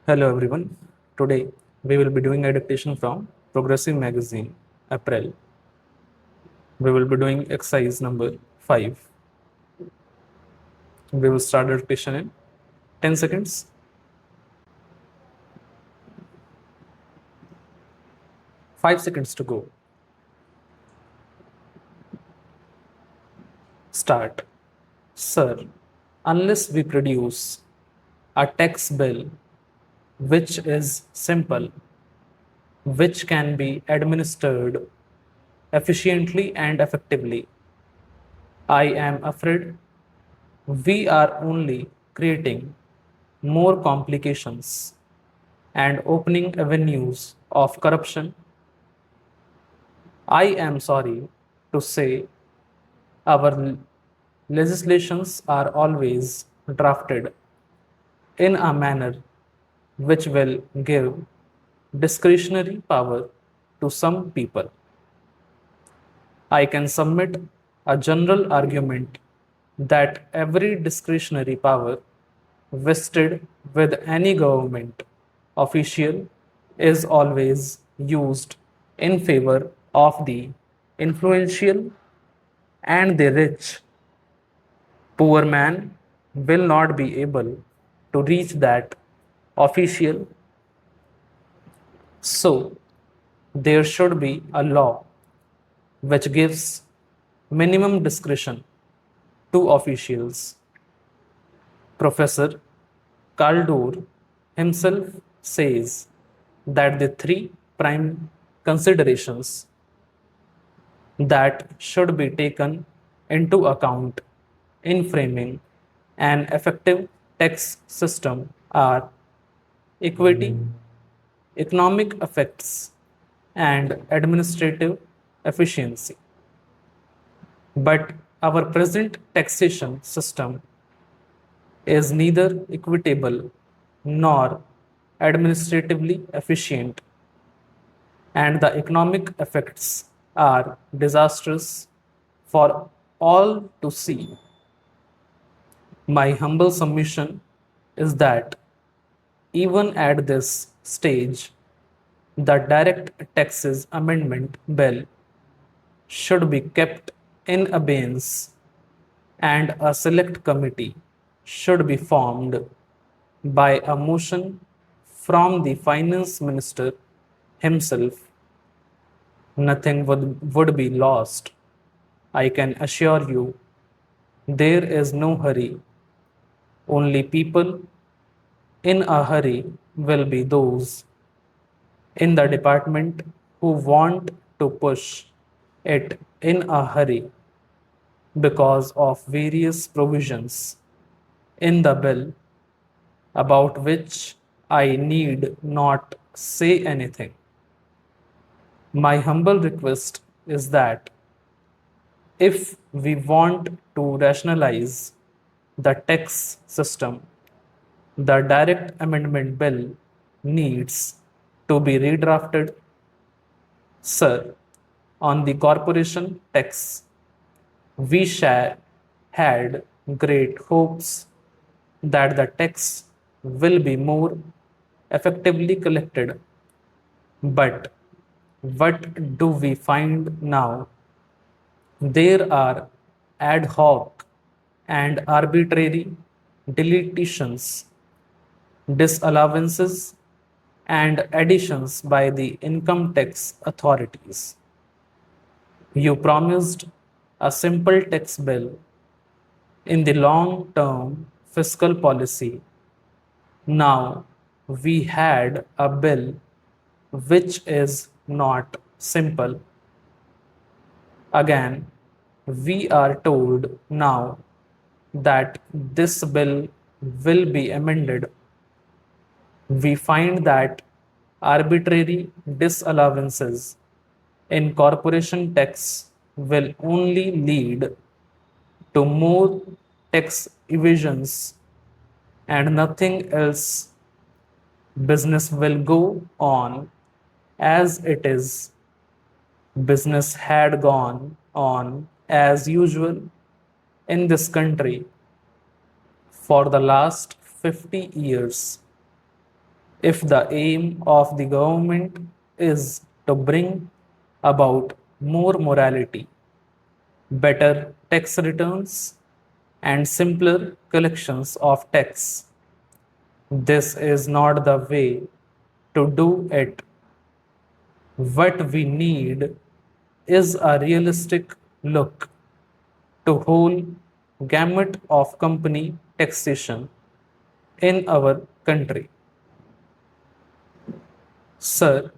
Hello everyone. Today we will be doing a dictation from Progressive Magazine, April. We will be doing exercise number 5. We will start the dictation in 10 seconds. Five seconds to go. Start. Sir, unless we produce a tax bill which is simple, which can be administered efficiently and effectively, I am afraid we are only creating more complications and opening avenues of corruption. I am sorry to say our legislations are always drafted in a manner which will give discretionary power to some people. I can submit a general argument that every discretionary power vested with any government official is always used in favor of the influential and the rich. Poor man will not be able to reach that official. So, there should be a law which gives minimum discretion to officials. Professor Kaldor himself says that the three prime considerations that should be taken into account in framing an effective tax system are equity, economic effects, and administrative efficiency. But our present taxation system is neither equitable nor administratively efficient, and the economic effects are disastrous for all to see. My humble submission is that even at this stage, the Direct Taxes Amendment Bill should be kept in abeyance and a select committee should be formed by a motion from the finance minister himself. Nothing would be lost. I can assure you there is no hurry. Only people in a hurry will be those in the department who want to push it in a hurry because of various provisions in the bill about which I need not say anything. My humble request is that if we want to rationalize the tax system, the direct amendment bill needs to be redrafted. Sir, on the corporation tax, we had great hopes that the tax will be more effectively collected. But what do we find now? There are ad hoc and arbitrary deletions, disallowances, and additions by the income tax authorities. You promised a simple tax bill in the long term fiscal policy. Now we had a bill which is not simple. Again, we are told now that this bill will be amended. We find that arbitrary disallowances in corporation tax will only lead to more tax evasions and nothing else. Business will go on as it is. Business had gone on as usual in this country for the last 50 years. If the aim of the government is to bring about more morality, better tax returns, and simpler collections of tax, this is not the way to do it. What we need is a realistic look to whole gamut of company taxation in our country. Sir,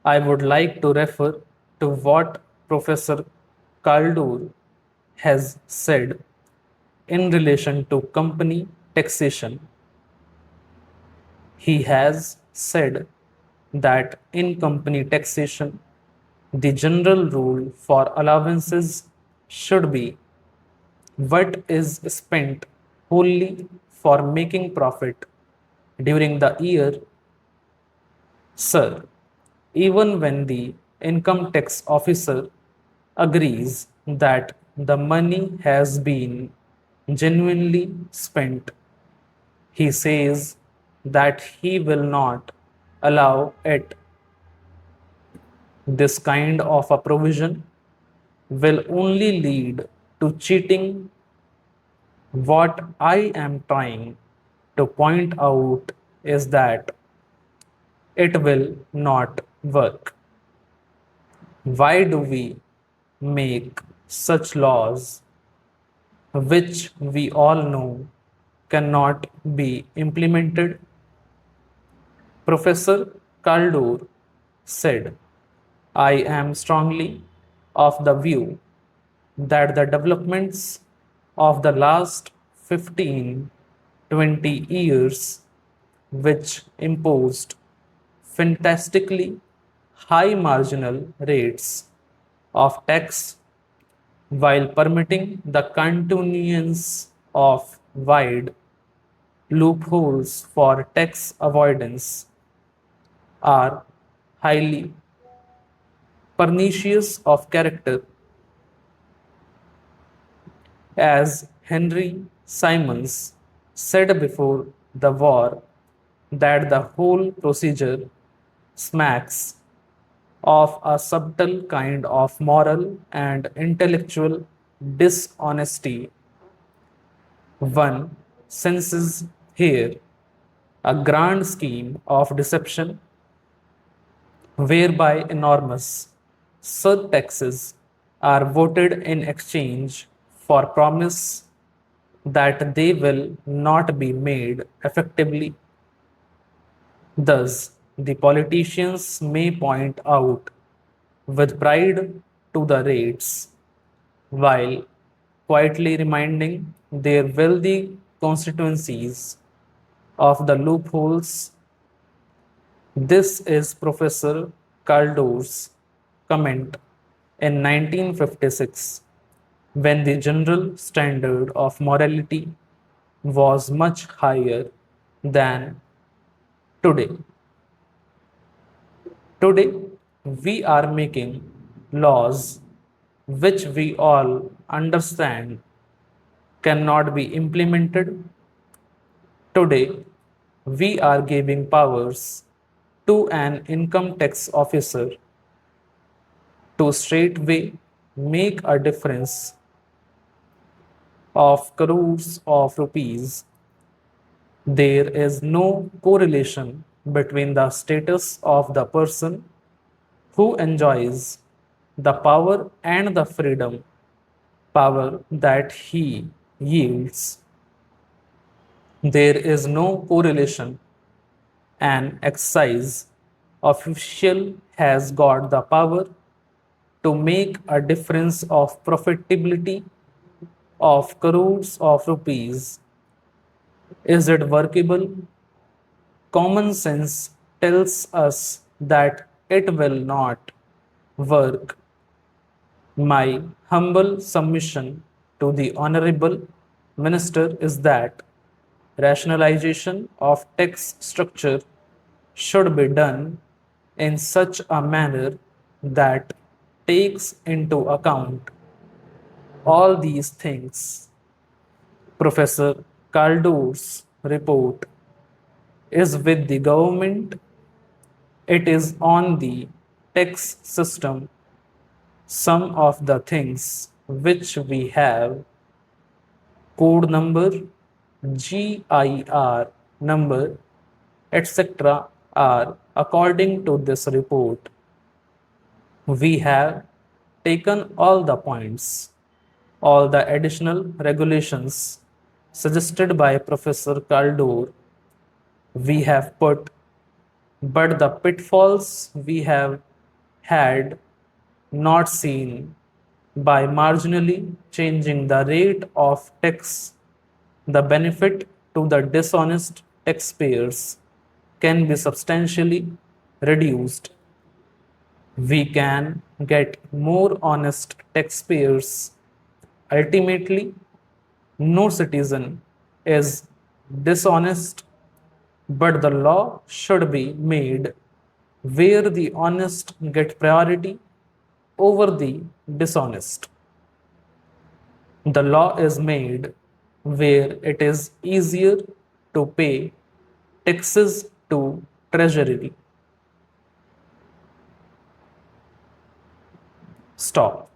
I would like to refer to what Professor Kaldor has said in relation to company taxation. He has said that in company taxation, the general rule for allowances should be what is spent wholly for making profit during the year. Sir, even when the income tax officer agrees that the money has been genuinely spent, he says that he will not allow it. This kind of a provision will only lead to cheating. What I am trying to point out is that it will not work. Why do we make such laws which we all know cannot be implemented? Professor Kaldor said, I am strongly of the view that the developments of the last 15, 20 years, which imposed fantastically high marginal rates of tax while permitting the continuance of wide loopholes for tax avoidance, are highly pernicious of character. As Henry Simons said before the war, that the whole procedure smacks of a subtle kind of moral and intellectual dishonesty. One senses here a grand scheme of deception whereby enormous surtaxes are voted in exchange for promise that they will not be made effectively. Thus, the politicians may point out with pride to the rates while quietly reminding their wealthy constituencies of the loopholes. This is Professor Kaldor's comment in 1956 when the general standard of morality was much higher than today. Today, we are making laws which we all understand cannot be implemented. Today, we are giving powers to an income tax officer to straightway make a difference of crores of rupees. There is no correlation between the status of the person who enjoys the power and the freedom power that he yields. There is no correlation. An excise official has got the power to make a difference of profitability of crores of rupees. Is it workable? Common sense tells us that it will not work. My humble submission to the Honorable Minister is that rationalization of tax structure should be done in such a manner that takes into account all these things. Professor Kaldor's report is with the government. It is on the tax system. Some of the things which we have, code number, GIR number, etc., are according to this report. We have taken all the points, all the additional regulations suggested by Professor Kaldor, we have put, but the pitfalls we have had not seen by marginally changing the rate of tax, the benefit to the dishonest taxpayers can be substantially reduced. We can get more honest taxpayers. Ultimately, no citizen is dishonest, but the law should be made where the honest get priority over the dishonest. The law is made where it is easier to pay taxes to treasury. Stop.